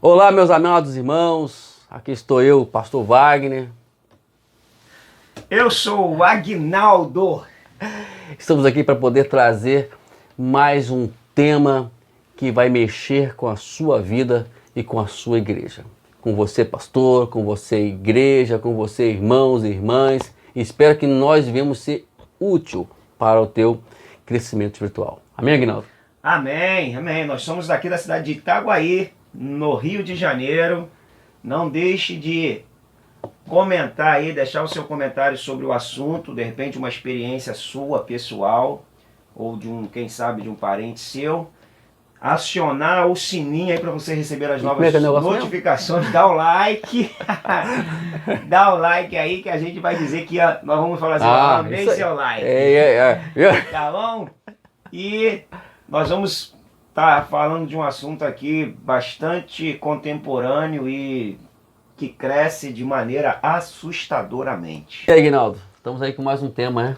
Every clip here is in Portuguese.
Olá, meus amados irmãos, aqui estou eu, pastor Wagner. Eu sou o Aguinaldo. Estamos aqui para poder trazer mais um tema que vai mexer com a sua vida e com a sua igreja. Com você, pastor, com você, igreja, com você, irmãos e irmãs. Espero que nós venhamos ser útil para o teu crescimento espiritual. Amém, Aguinaldo? Amém, amém. Nós somos daqui da cidade de Itaguaí, no Rio de Janeiro. Não deixe de comentar aí, deixar o seu comentário sobre o assunto, de repente uma experiência sua, pessoal, ou de quem sabe, de um parente seu. Acionar o sininho aí para você receber as novas notificações. Dá o like. Dá o like aí que a gente vai dizer que nós vamos falar assim, amei seu like. Tá bom? E nós vamos estar falando de um assunto aqui bastante contemporâneo e que cresce de maneira assustadoramente. E aí, Aguinaldo? Estamos aí com mais um tema, né?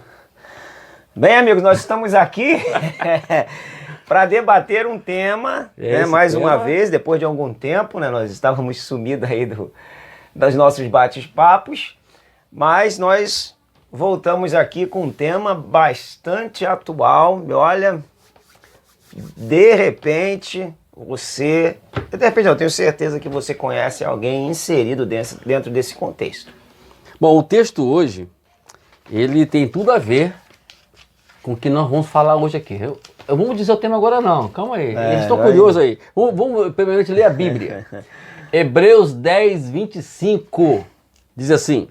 Bem, amigos, nós estamos aqui para debater um tema, mais uma vez, depois de algum tempo, né? Nós estávamos sumidos aí dos nossos bate-papos, mas nós voltamos aqui com um tema bastante atual. Olha, de repente, eu tenho certeza que você conhece alguém inserido dentro desse contexto. Bom, o texto hoje, ele tem tudo a ver com o que nós vamos falar hoje aqui. Eu vou dizer o tema agora não, calma aí, estou curioso aí. Vamos primeiramente ler a Bíblia. Hebreus 10, 25, diz assim: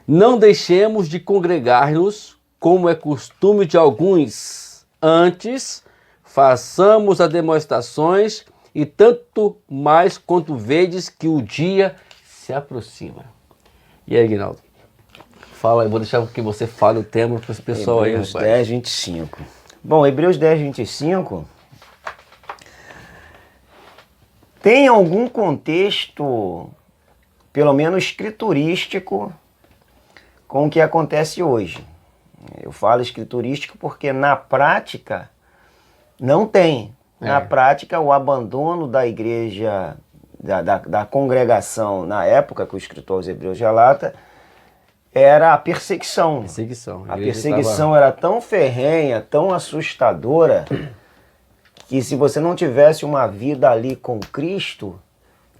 não deixemos de congregar-nos, como é costume de alguns, antes façamos as demonstrações, e tanto mais quanto vedes que o dia se aproxima. E aí, Aguinaldo? Fala, eu vou deixar que você fale o tema para esse pessoal aí, rapaz. Hebreus 10, 25. Bom, Hebreus 10, 25 tem algum contexto, pelo menos escriturístico, com o que acontece hoje. Eu falo escriturístico porque na prática não tem. Na prática, o abandono da igreja, da congregação, na época que o escritor aos Hebreus relata, era a perseguição. A perseguição era tão ferrenha, tão assustadora, que se você não tivesse uma vida ali com Cristo,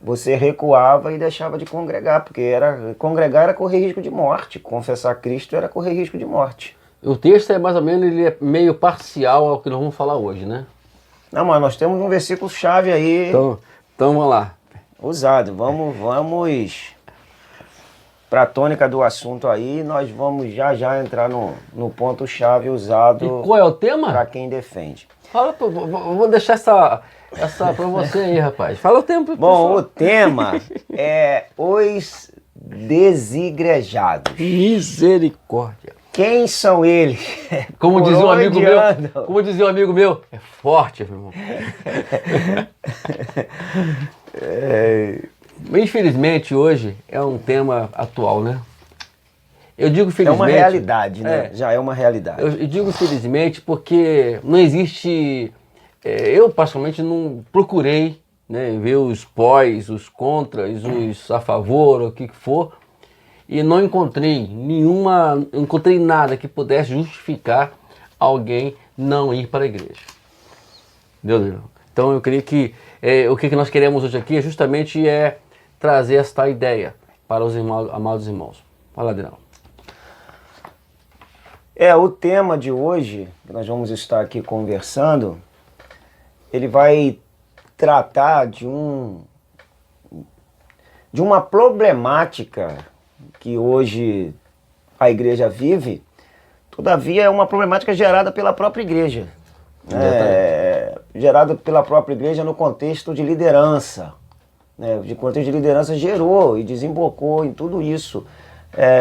você recuava e deixava de congregar, porque congregar era correr risco de morte, confessar Cristo era correr risco de morte. O texto é mais ou menos, ele é meio parcial ao que nós vamos falar hoje, né? Não, mas nós temos um versículo chave aí. Então vamos lá. Usado. Vamos para a tônica do assunto aí, nós vamos já entrar no ponto-chave usado. E qual é o tema? Para quem defende. Fala, vou deixar essa para você aí, rapaz. Fala o tema pro pessoal. Bom, o tema é os desigrejados. Misericórdia. Quem são eles? Como dizia um amigo meu, é forte, meu irmão. Infelizmente, hoje é um tema atual, né? Eu digo felizmente... É uma realidade, né? Já é uma realidade. Eu digo felizmente porque não existe... eu, particularmente, não procurei, né, ver os pós, os contras, os a favor, o que for, e não encontrei nada que pudesse justificar alguém não ir para a igreja. Entendeu? Então eu creio que o que nós queremos hoje aqui justamente trazer esta ideia para os amados irmãos. Fala, Adriano. O tema de hoje, que nós vamos estar aqui conversando, ele vai tratar de uma problemática que hoje a igreja vive, todavia é uma problemática gerada pela própria igreja. Gerada pela própria igreja no contexto de liderança. O contexto de liderança gerou e desembocou em tudo isso.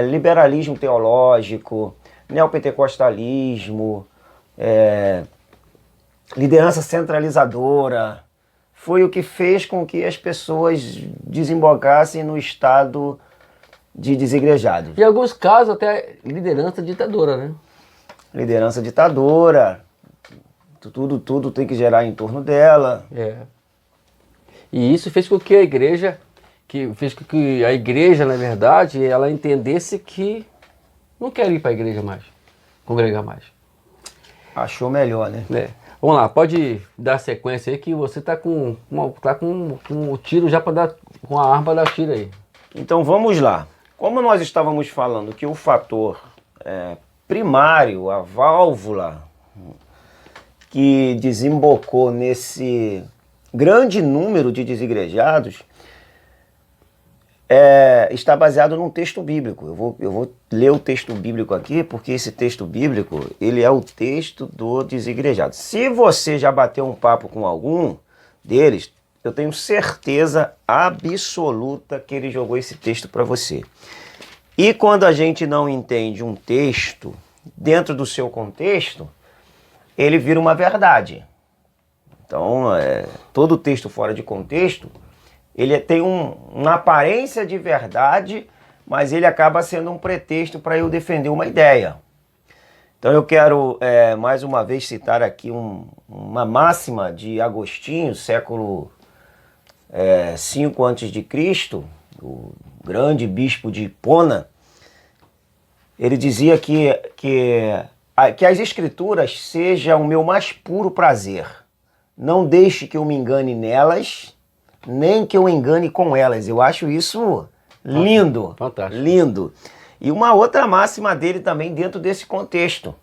Liberalismo teológico, neopentecostalismo, liderança centralizadora, foi o que fez com que as pessoas desembocassem no estado de desigrejados. Em alguns casos até liderança ditadora, né? Liderança ditadora, tudo tem que gerar em torno dela. E isso fez com que a igreja, na verdade, ela entendesse que não quer ir para a igreja mais, congregar mais. Achou melhor, né? Vamos lá, pode dar sequência aí que você tá com o tiro já para dar, com a arma para dar tiro aí. Então vamos lá. Como nós estávamos falando que o fator primário, a válvula que desembocou nesse grande número de desigrejados, está baseado num texto bíblico. Eu vou ler o texto bíblico aqui, porque esse texto bíblico, ele é o texto do desigrejado. Se você já bateu um papo com algum deles, eu tenho certeza absoluta que ele jogou esse texto para você. E quando a gente não entende um texto dentro do seu contexto, ele vira uma verdade. Então, todo texto fora de contexto, ele tem uma aparência de verdade, mas ele acaba sendo um pretexto para eu defender uma ideia. Então eu quero mais uma vez citar aqui uma máxima de Agostinho, século V a.C., o grande bispo de Hipona. Ele dizia que as escrituras sejam o meu mais puro prazer. Não deixe que eu me engane nelas, nem que eu engane com elas. Eu acho isso lindo. Fantástico. Lindo. E uma outra máxima dele também dentro desse contexto.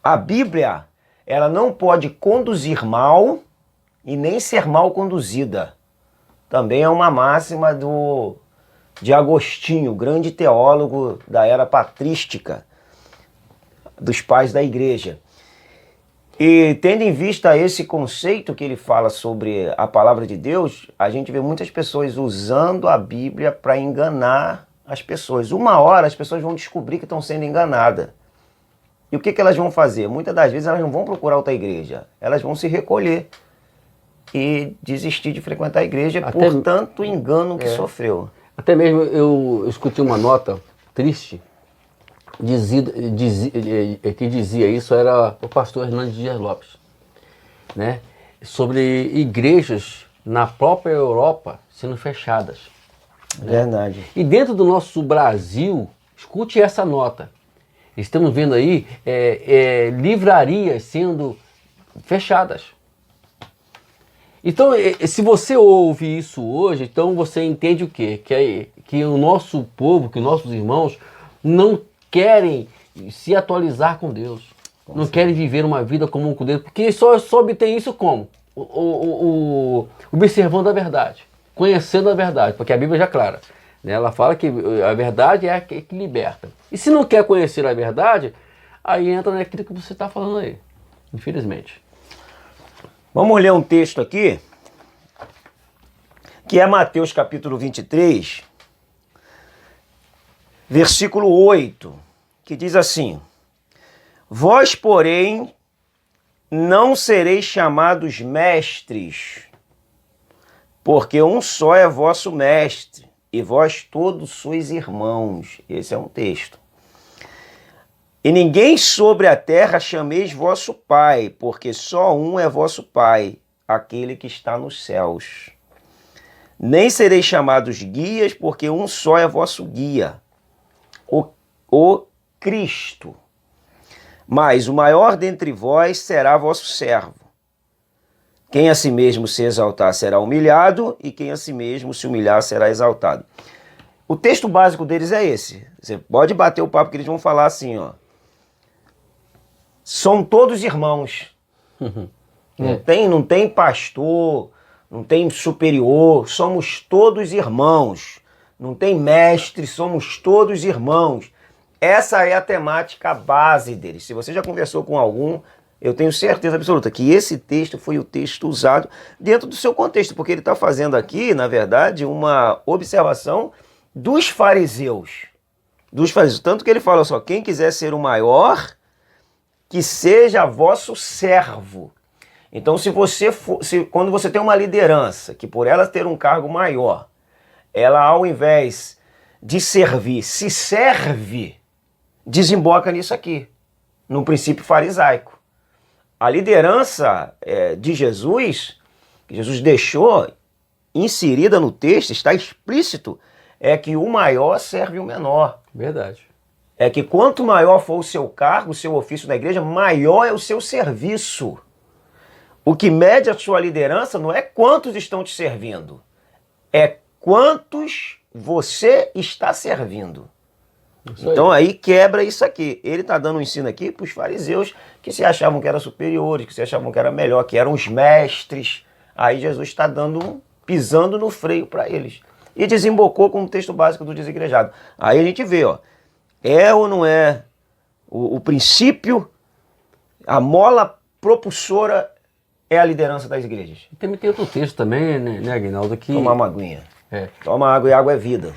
A Bíblia, ela não pode conduzir mal e nem ser mal conduzida. Também é uma máxima de Agostinho, grande teólogo da era patrística, dos pais da igreja. E tendo em vista esse conceito que ele fala sobre a palavra de Deus, a gente vê muitas pessoas usando a Bíblia para enganar as pessoas. Uma hora as pessoas vão descobrir que estão sendo enganadas. E o que elas vão fazer? Muitas das vezes elas não vão procurar outra igreja, elas vão se recolher e desistir de frequentar a igreja por tanto engano que sofreu. Até mesmo eu escutei uma nota triste, que dizia isso, era o pastor Hernandes Dias Lopes, né? Sobre igrejas na própria Europa sendo fechadas. Verdade. E dentro do nosso Brasil, escute essa nota. Estamos vendo aí livrarias sendo fechadas. Então, se você ouve isso hoje, então você entende o quê? Que o nosso povo, que os nossos irmãos não querem se atualizar com Deus. Não querem viver uma vida comum com Deus. Porque só obtém isso como? Observando a verdade. Conhecendo a verdade. Porque a Bíblia já é clara. Né? Ela fala que a verdade é a que liberta. E se não quer conhecer a verdade, aí entra naquilo que você está falando aí. Infelizmente. Vamos ler um texto aqui, que é Mateus capítulo 23, versículo 8, que diz assim: Vós, porém, não sereis chamados mestres, porque um só é vosso mestre, e vós todos sois irmãos. Esse é um texto. E ninguém sobre a terra chameis vosso Pai, porque só um é vosso Pai, aquele que está nos céus. Nem sereis chamados guias, porque um só é vosso guia, o Cristo. Mas o maior dentre vós será vosso servo. Quem a si mesmo se exaltar será humilhado, e quem a si mesmo se humilhar será exaltado. O texto básico deles é esse. Você pode bater o papo que eles vão falar assim, ó. São todos irmãos. Não tem pastor, não tem superior, somos todos irmãos. Não tem mestre, somos todos irmãos. Essa é a temática base deles. Se você já conversou com algum, eu tenho certeza absoluta que esse texto foi o texto usado dentro do seu contexto, porque ele está fazendo aqui, na verdade, uma observação dos fariseus. Tanto que ele fala só, quem quiser ser o maior, que seja vosso servo. Então, quando você tem uma liderança, que por ela ter um cargo maior, ela ao invés de servir, se serve, desemboca nisso aqui, num princípio farisaico. A liderança de Jesus, que Jesus deixou inserida no texto, está explícito, é que o maior serve o menor. Verdade. É que quanto maior for o seu cargo, o seu ofício na igreja, maior é o seu serviço. O que mede a sua liderança não é quantos estão te servindo, é quantos você está servindo. Então aí quebra isso aqui. Ele está dando um ensino aqui para os fariseus que se achavam que eram superiores, que se achavam que era melhor, que eram os mestres. Aí Jesus está pisando no freio para eles. E desembocou com o texto básico do desigrejado. Aí a gente vê, ó, é ou não é o princípio, a mola propulsora é a liderança das igrejas. E também tem outro texto também, né, Aguinaldo, que... Toma uma aguinha. É. Toma água e água é vida.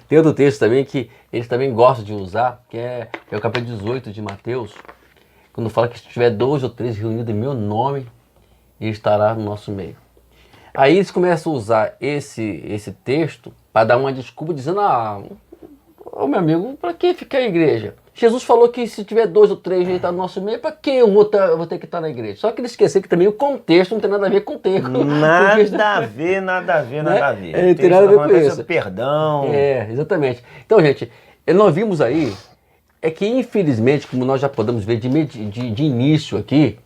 Tem outro texto também que eles também gostam de usar, que é o capítulo 18 de Mateus, quando fala que se tiver 2 ou 3 reunidos em meu nome, ele estará no nosso meio. Aí eles começam a usar esse texto para dar uma desculpa, dizendo, meu amigo, para que ficar a igreja? Jesus falou que se tiver 2 ou 3 ele está no nosso meio, para que eu vou ter que estar na igreja? Só que eles esqueceram que também o contexto não tem nada a ver com o texto. Nada a ver, nada a ver, nada a ver. Não tem nada a ver com isso. Perdão. É, exatamente. Então, gente, nós vimos aí, é que infelizmente, como nós já podemos ver de início aqui,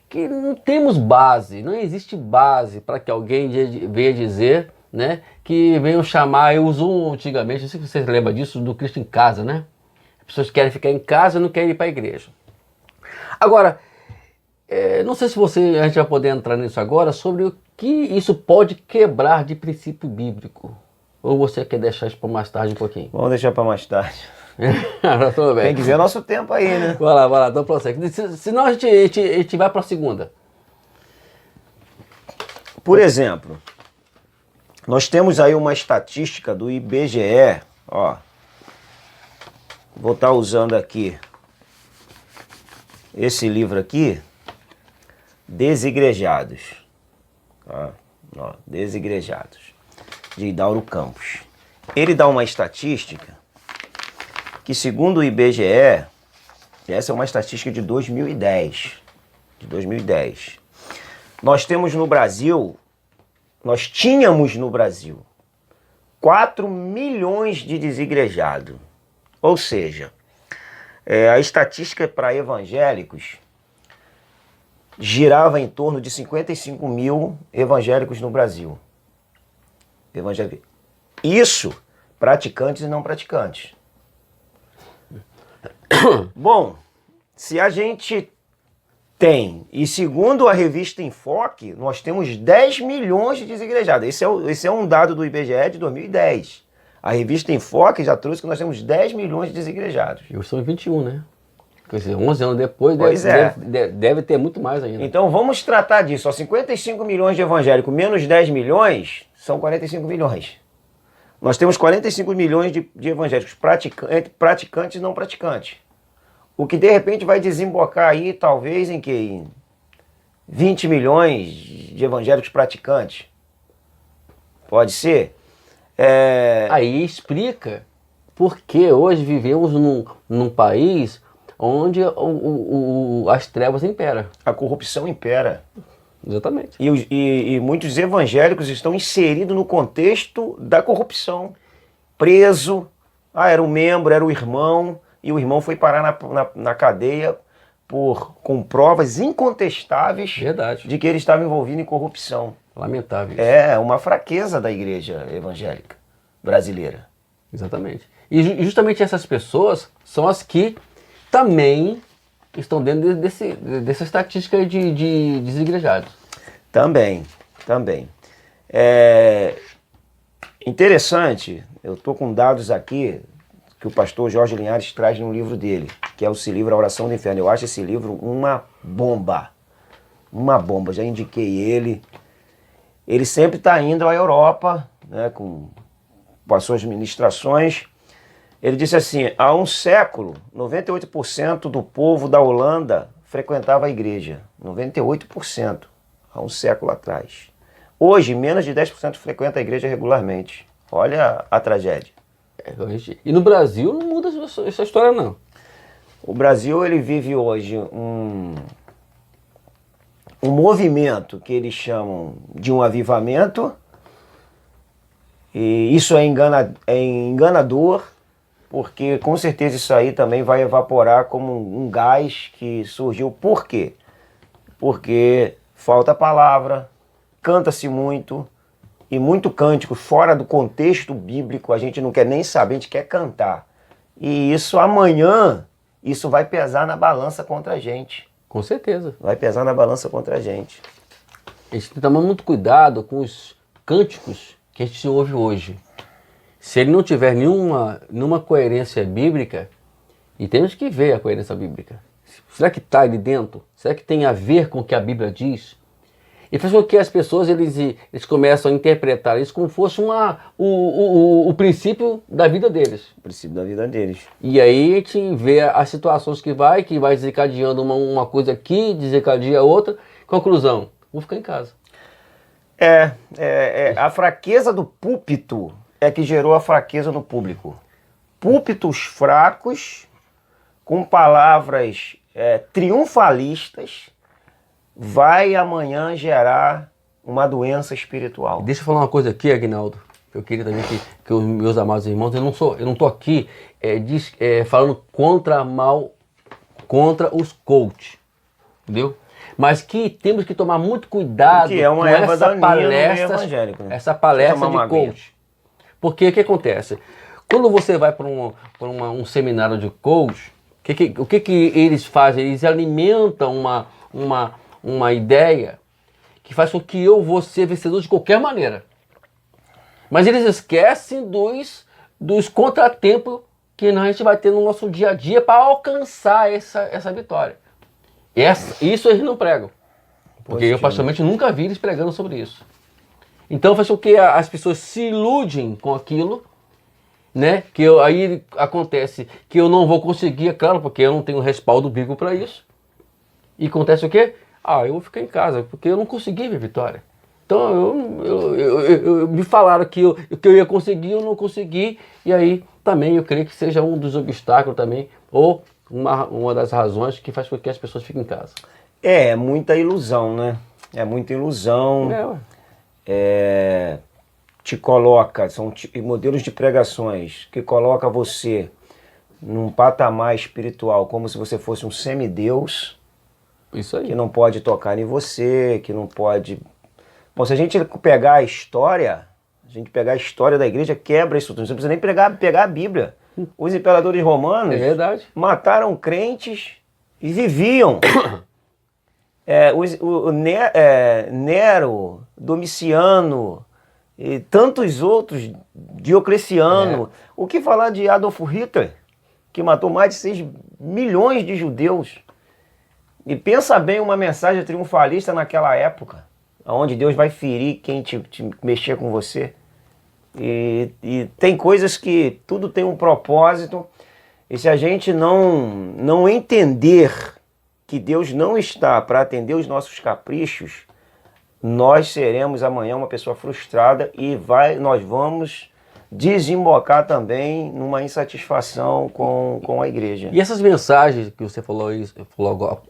que não temos base, não existe base para que alguém venha dizer, né, que venham chamar, eu uso antigamente, não sei se vocês lembram disso, do Cristo em Casa, né? As pessoas querem ficar em casa e não querem ir para a igreja. Agora, não sei se a gente vai poder entrar nisso agora, sobre o que isso pode quebrar de princípio bíblico. Ou você quer deixar isso para mais tarde um pouquinho? Vamos deixar para mais tarde. Tudo bem. Tem que ver nosso tempo aí, né? Vai lá, então prossegue. Senão a gente vai para a segunda. Por exemplo, nós temos aí uma estatística do IBGE, ó. Vou estar usando aqui esse livro aqui, Desigrejados. Ó, Desigrejados, de Hidauro Campos. Ele dá uma estatística que, segundo o IBGE, essa é uma estatística de 2010. Nós tínhamos no Brasil 4 milhões de desigrejados. Ou seja, a estatística para evangélicos girava em torno de 55 mil evangélicos no Brasil. Isso, praticantes e não praticantes. Bom, se a gente tem, e segundo a revista Enfoque, nós temos 10 milhões de desigrejados. Esse é um dado do IBGE de 2010. A revista Enfoque já trouxe que nós temos 10 milhões de desigrejados. E hoje são 21, né? Quer dizer, 11 anos depois deve ter muito mais ainda. Então vamos tratar disso. 55 milhões de evangélicos menos 10 milhões são 45 milhões. Nós temos 45 milhões de evangélicos praticantes e não praticantes. O que de repente vai desembocar aí talvez em que? Em 20 milhões de evangélicos praticantes. Pode ser? Aí explica por que hoje vivemos num país onde as trevas imperam. A corrupção impera. Exatamente. E muitos evangélicos estão inseridos no contexto da corrupção. Preso, era um membro, era o irmão, e o irmão foi parar na cadeia com provas incontestáveis de que ele estava envolvido em corrupção. Lamentável. É uma fraqueza da igreja evangélica brasileira. Exatamente. E justamente essas pessoas são as que também estão dentro dessa estatística de desigrejados. Também. Interessante, eu estou com dados aqui que o pastor Jorge Linhares traz no livro dele, que é o livro A Oração do Inferno. Eu acho esse livro uma bomba. Já indiquei ele. Ele sempre está indo à Europa, né, com as suas ministrações. Ele disse assim, há um século, 98% do povo da Holanda frequentava a igreja. 98%, há um século atrás. Hoje, menos de 10% frequenta a igreja regularmente. Olha a tragédia. E no Brasil não muda essa história, não. O Brasil, ele vive hoje um movimento que eles chamam de um avivamento, E isso é enganador, porque com certeza isso aí também vai evaporar como um gás que surgiu. Por quê? Porque falta palavra, canta-se muito, e muito cântico fora do contexto bíblico, a gente não quer nem saber, a gente quer cantar. E isso amanhã, isso vai pesar na balança contra a gente. Com certeza. Vai pesar na balança contra a gente. A gente tem que tomar muito cuidado com os cânticos que a gente ouve hoje. Se ele não tiver nenhuma coerência bíblica, e temos que ver a coerência bíblica. Será que está ali dentro? Será que tem a ver com o que a Bíblia diz? E faz com que as pessoas eles começam a interpretar isso como fosse o princípio da vida deles. O princípio da vida deles. E aí a gente vê as situações que vai desencadeando uma coisa aqui, desencadeia outra. Conclusão, vou ficar em casa. A fraqueza do púlpito é que gerou a fraqueza no público. Púlpitos fracos, com palavras triunfalistas, vai amanhã gerar uma doença espiritual. Deixa eu falar uma coisa aqui, Aguinaldo. Eu queria também que os meus amados irmãos, eu não estou aqui falando contra os coaches, entendeu? Mas que temos que tomar muito cuidado que é uma com essa palestra, evangélico, né? essa palestra de coach. Porque o que acontece? Quando você vai para um seminário de coach, o que eles fazem? Eles alimentam uma ideia que faz com que eu vou ser vencedor de qualquer maneira. Mas eles esquecem dos contratempos que a gente vai ter no nosso dia a dia para alcançar essa vitória. Isso eles não pregam. Porque eu, particularmente, nunca vi eles pregando sobre isso. Então faz com que as pessoas se iludem com aquilo, né? Aí acontece que eu não vou conseguir, é claro, porque eu não tenho respaldo bíblico para isso. E acontece o quê? Eu vou ficar em casa, porque eu não consegui ver vitória. Então me falaram que eu ia conseguir, eu não consegui, e aí também eu creio que seja um dos obstáculos também, ou uma das razões que faz com que as pessoas fiquem em casa. É muita ilusão, né? É muita ilusão. Te coloca, são modelos de pregações que coloca você num patamar espiritual como se você fosse um semideus. Isso aí. Que não pode tocar em você, que não pode... Bom, se a gente pegar a história da igreja, quebra isso tudo. Não precisa nem pegar a Bíblia. Os imperadores romanos mataram crentes e viviam. Nero, Domiciano e tantos outros, Diocleciano. O que falar de Adolf Hitler, que matou mais de 6 milhões de judeus? E pensa bem uma mensagem triunfalista naquela época, onde Deus vai ferir quem te mexer com você. E tem coisas que tudo tem um propósito, e se a gente não entender que Deus não está para atender os nossos caprichos, nós seremos amanhã uma pessoa frustrada e nós vamos desembocar também numa insatisfação com a igreja. E essas mensagens que você falou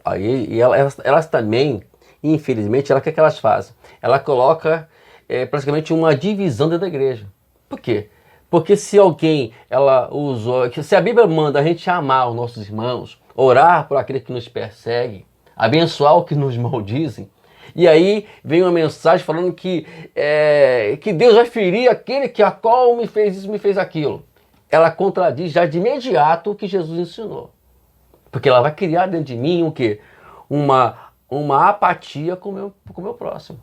aí, e elas também, infelizmente, o que elas fazem? Ela coloca praticamente uma divisão dentro da igreja. Por quê? Porque se se a Bíblia manda a gente amar os nossos irmãos, orar por aqueles que nos perseguem, abençoar os que nos maldizem, e aí vem uma mensagem falando que Deus vai ferir aquele a qual me fez isso, me fez aquilo. Ela contradiz já de imediato o que Jesus ensinou. Porque ela vai criar dentro de mim o quê? Uma apatia com o meu próximo.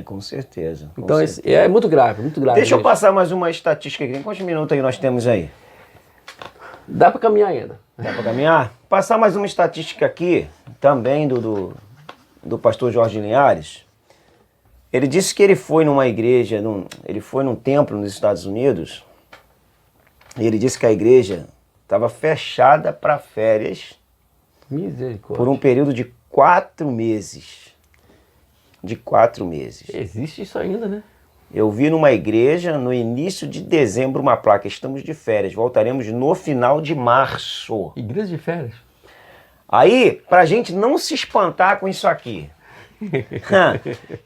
Com certeza. Então é muito grave, muito grave. Deixa eu passar mais uma estatística aqui. Quantos minutos aí nós temos aí? Dá para caminhar ainda. Dá para caminhar? Passar mais uma estatística aqui, também do pastor Jorge Linhares. Ele disse que ele foi numa igreja, ele foi num templo nos Estados Unidos, e ele disse que a igreja estava fechada para férias por um período de 4 meses. De 4 meses. Existe isso ainda, né? Eu vi numa igreja no início de dezembro uma placa: estamos de férias, voltaremos no final de março. Igreja de férias? Aí, pra gente não se espantar com isso aqui,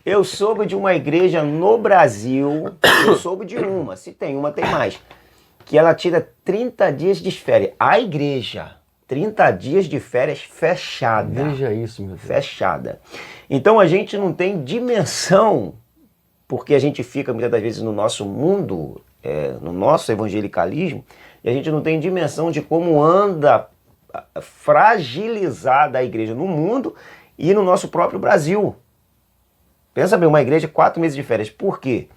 Eu soube de uma igreja no Brasil, eu soube de uma, se tem uma, tem mais, que ela tira 30 dias de férias. A igreja, 30 dias de férias fechada. Veja isso, meu Deus. Fechada. Então a gente não tem dimensão, porque a gente fica muitas das vezes no nosso mundo, no nosso evangelicalismo, e a gente não tem dimensão de como anda fragilizada a igreja no mundo e no nosso próprio Brasil. Pensa bem, uma igreja 4 meses de férias. Por quê?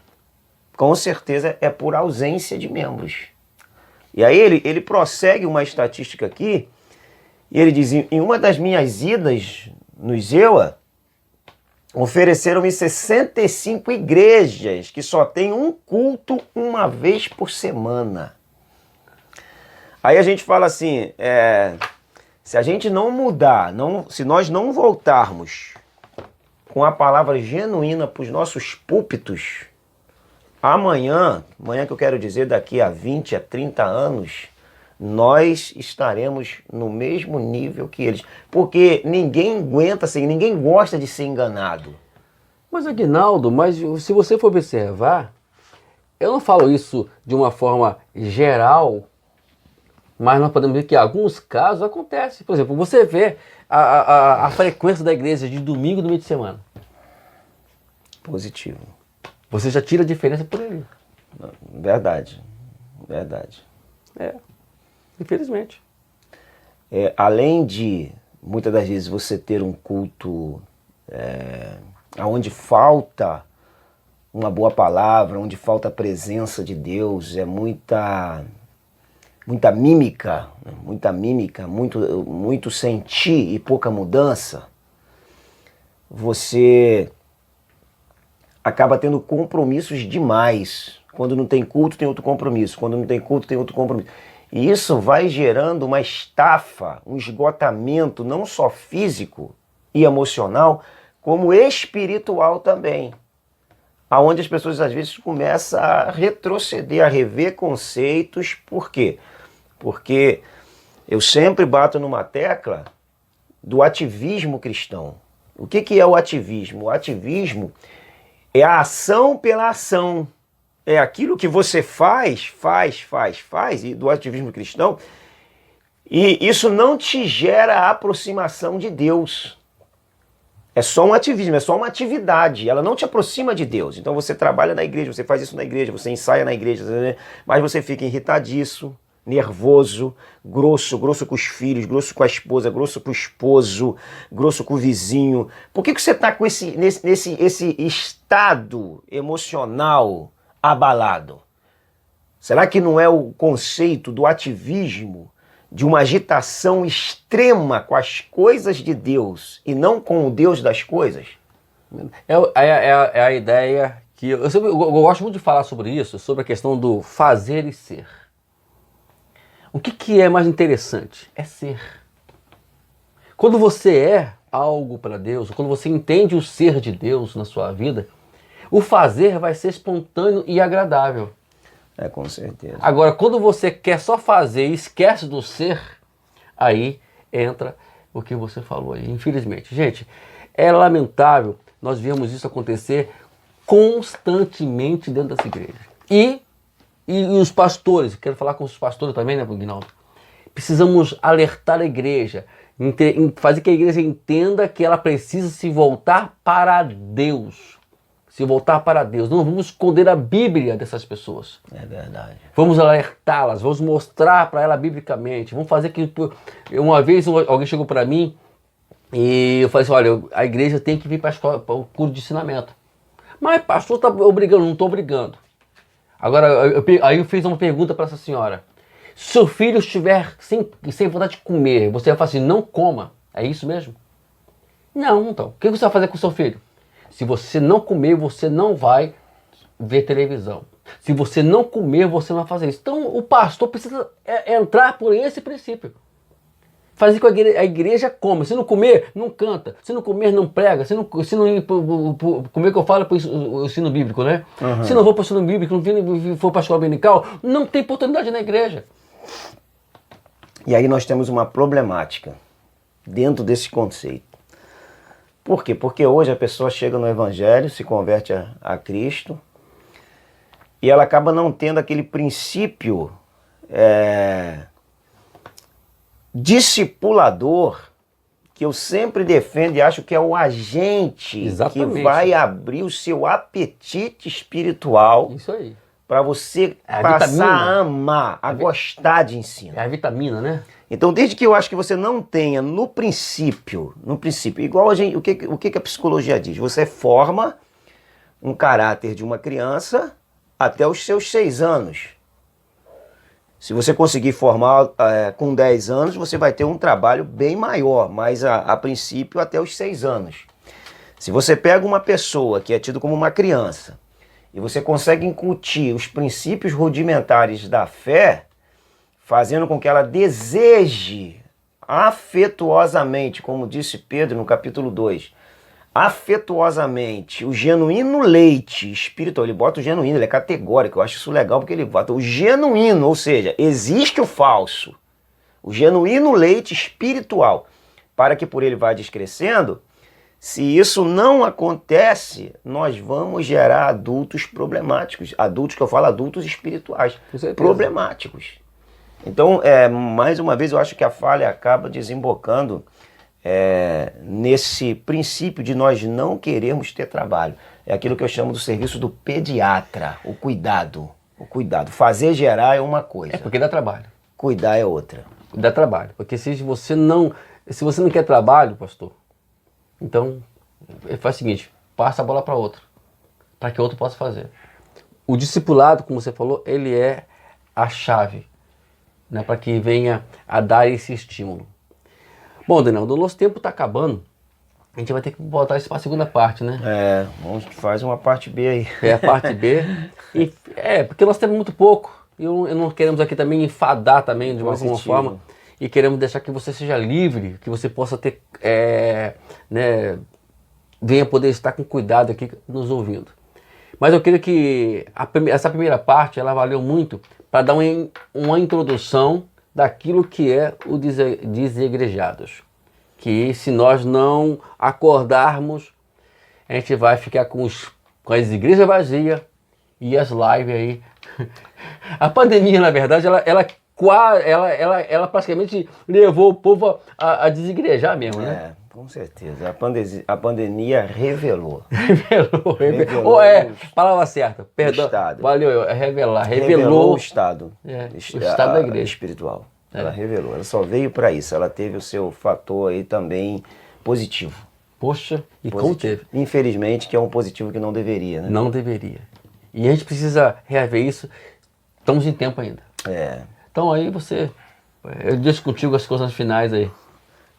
Com certeza é por ausência de membros. E aí ele prossegue uma estatística aqui, e ele diz, em uma das minhas idas no ISEUA, ofereceram-me 65 igrejas que só tem um culto uma vez por semana. Aí a gente fala assim, se a gente não mudar, se nós não voltarmos com a palavra genuína para os nossos púlpitos, amanhã que eu quero dizer daqui a 20, a 30 anos, nós estaremos no mesmo nível que eles. Porque ninguém aguenta, ninguém gosta de ser enganado. Mas, Aguinaldo, se você for observar, eu não falo isso de uma forma geral, mas nós podemos ver que em alguns casos acontece. Por exemplo, você vê a frequência da igreja de domingo no meio de semana. Positivo. Você já tira a diferença por aí. Verdade. Infelizmente. Além de, muitas das vezes, você ter um culto onde falta uma boa palavra, onde falta a presença de Deus, muita mímica, muito sentir e pouca mudança, você acaba tendo compromissos demais. Quando não tem culto, tem outro compromisso. Quando não tem culto, tem outro compromisso. E isso vai gerando uma estafa, um esgotamento, não só físico e emocional, como espiritual também. Aonde as pessoas às vezes começam a retroceder, a rever conceitos. Por quê? Porque eu sempre bato numa tecla do ativismo cristão. O que é o ativismo? O ativismo é a ação pela ação. É aquilo que você faz, e do ativismo cristão, e isso não te gera a aproximação de Deus. É só um ativismo, é só uma atividade, ela não te aproxima de Deus. Então você trabalha na igreja, você faz isso na igreja, você ensaia na igreja, mas você fica irritadiço, nervoso, grosso com os filhos, grosso com a esposa, grosso com o esposo, grosso com o vizinho. Por que você está com esse estado emocional abalado? Será que não é o conceito do ativismo, de uma agitação extrema com as coisas de Deus e não com o Deus das coisas? É a ideia que eu gosto muito de falar sobre isso, sobre a questão do fazer e ser. O que é mais interessante? É ser. Quando você é algo para Deus, quando você entende o ser de Deus na sua vida, o fazer vai ser espontâneo e agradável. Com certeza. Agora, quando você quer só fazer e esquece do ser, aí entra o que você falou aí, infelizmente. Gente, é lamentável, nós vemos isso acontecer constantemente dentro dessa igreja. E os pastores, quero falar com os pastores também, né, Aguinaldo? Precisamos alertar a igreja, fazer que a igreja entenda que ela precisa se voltar para Deus. Se voltar para Deus. Não vamos esconder a Bíblia dessas pessoas. É verdade. Vamos alertá-las, vamos mostrar para ela biblicamente. Vamos fazer que... Uma vez alguém chegou para mim e eu falei assim, olha, a igreja tem que vir para a escola, para o curso de ensinamento. Mas pastor está obrigando, não estou obrigando. Agora, aí eu fiz uma pergunta para essa senhora. Se seu filho estiver sem vontade de comer, você vai falar assim, não coma. É isso mesmo? Não, então. O que você vai fazer com o seu filho? Se você não comer, você não vai ver televisão. Se você não comer, você não vai fazer isso. Então, o pastor precisa entrar por esse princípio. Fazer com que a igreja coma. Se não comer, não canta. Se não comer, não prega. Se não comer, que eu falo para o ensino bíblico, né? Uhum. Se não for para o ensino bíblico, não for para a escola dominical, não tem oportunidade na igreja. E aí nós temos uma problemática dentro desse conceito. Por quê? Porque hoje a pessoa chega no Evangelho, se converte a Cristo, e ela acaba não tendo aquele princípio discipulador que eu sempre defendo e acho que é o agente Exatamente. que vai abrir o seu apetite espiritual Isso aí. para você É a passar vitamina. a amar, a gostar de ensino. É a vitamina, né? Então, desde que eu acho que você não tenha no princípio, igual a gente, o que a psicologia diz? Você forma um caráter de uma criança até os seus 6 anos. Se você conseguir formar com 10 anos, você vai ter um trabalho bem maior, mas a princípio até os 6 anos. Se você pega uma pessoa que é tido como uma criança e você consegue incutir os princípios rudimentares da fé, fazendo com que ela deseje afetuosamente, como disse Pedro no capítulo 2, afetuosamente o genuíno leite espiritual, ele bota o genuíno, ele é categórico, eu acho isso legal porque ele bota o genuíno, ou seja, existe o falso, o genuíno leite espiritual, para que por ele vá descrescendo. Se isso não acontece, nós vamos gerar adultos problemáticos, adultos que eu falo adultos espirituais, problemáticos. Então, mais uma vez, eu acho que a falha acaba desembocando nesse princípio de nós não querermos ter trabalho. É aquilo que eu chamo do serviço do pediatra, o cuidado. O cuidado. Fazer gerar é uma coisa. É porque dá trabalho. Cuidar é outra. Dá trabalho. Porque se você não quer trabalho, pastor, então faz o seguinte, passa a bola para outro, para que outro possa fazer. O discipulado, como você falou, ele é a chave, né, para que venha a dar esse estímulo. Bom, Daniel, o nosso tempo está acabando. A gente vai ter que voltar isso para a segunda parte, né? Faz uma parte B aí. É a parte B. Porque nós temos muito pouco. E não queremos aqui também enfadar também de alguma forma. E queremos deixar que você seja livre, que você possa ter, venha poder estar com cuidado aqui nos ouvindo. Mas eu queria que essa primeira parte, ela valeu muito para dar uma introdução daquilo que é o Desigrejados. Que se nós não acordarmos, a gente vai ficar com as igrejas vazias e as lives aí. A pandemia, na verdade, ela praticamente levou o povo a desigrejar mesmo, né? Com certeza. A pandemia revelou. Revelou. Palavra certa. Perdão. O Estado. Valeu, revelar. Revelou o Estado. O Estado da igreja. Espiritual. Ela revelou. Ela só veio para isso. Ela teve o seu fator aí também positivo. Poxa, e como teve? Infelizmente, que é um positivo que não deveria, né? Não deveria. E a gente precisa reaver isso. Estamos em tempo ainda. Então aí eu deixo contigo as coisas finais aí.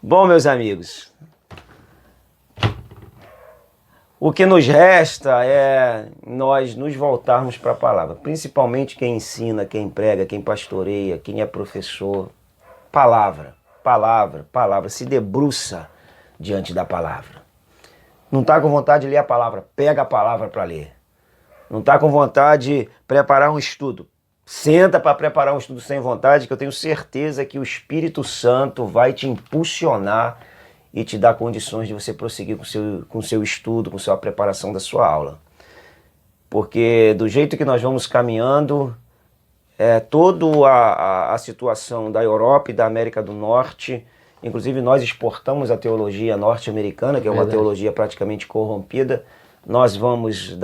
Bom, meus amigos, o que nos resta é nós nos voltarmos para a palavra, principalmente quem ensina, quem prega, quem pastoreia, quem é professor. Palavra, se debruça diante da palavra. Não está com vontade de ler a palavra, pega a palavra para ler. Não está com vontade de preparar um estudo, senta para preparar um estudo sem vontade, que eu tenho certeza que o Espírito Santo vai te impulsionar e te dar condições de você prosseguir com o seu estudo, com a preparação da sua aula. Porque do jeito que nós vamos caminhando, toda a situação da Europa e da América do Norte, inclusive nós exportamos a teologia norte-americana, que é uma teologia praticamente corrompida, nós vamos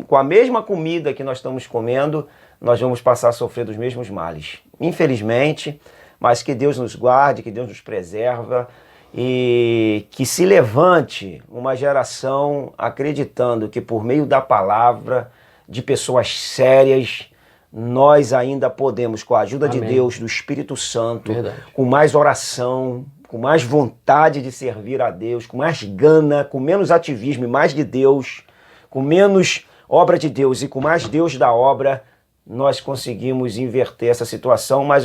com a mesma comida que nós estamos comendo, nós vamos passar a sofrer dos mesmos males. Infelizmente, mas que Deus nos guarde, que Deus nos preserva e que se levante uma geração acreditando que por meio da palavra, de pessoas sérias, nós ainda podemos, com a ajuda de Deus, do Espírito Santo, com mais oração, com mais vontade de servir a Deus, com mais gana, com menos ativismo e mais de Deus, com menos obra de Deus e com mais Deus da obra, nós conseguimos inverter essa situação, mas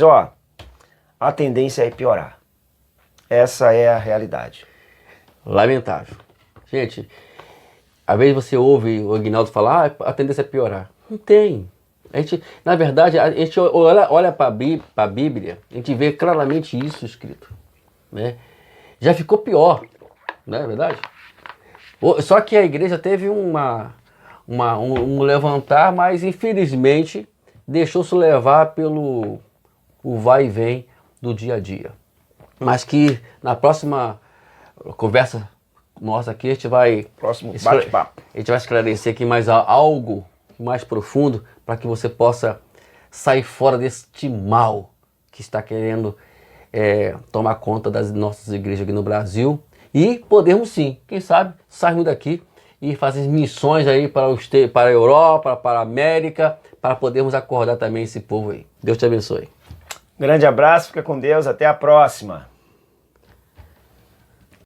a tendência é piorar. Essa é a realidade. Lamentável. Gente, às vezes você ouve o Aguinaldo falar, a tendência é piorar. Não tem. Na verdade, a gente olha para a Bíblia, a gente vê claramente isso escrito. Né? Já ficou pior, não é verdade? Só que a igreja teve um levantar, mas infelizmente deixou-se levar pelo o vai e vem do dia a dia. Mas que na próxima conversa nossa aqui, a gente vai... Próximo bate-papo. A gente vai esclarecer aqui mais algo mais profundo para que você possa sair fora deste mal que está querendo tomar conta das nossas igrejas aqui no Brasil e podermos sim, quem sabe, sairmos daqui e fazer missões aí para a Europa, para a América, para podermos acordar também esse povo aí. Deus te abençoe. Grande abraço, fica com Deus, até a próxima.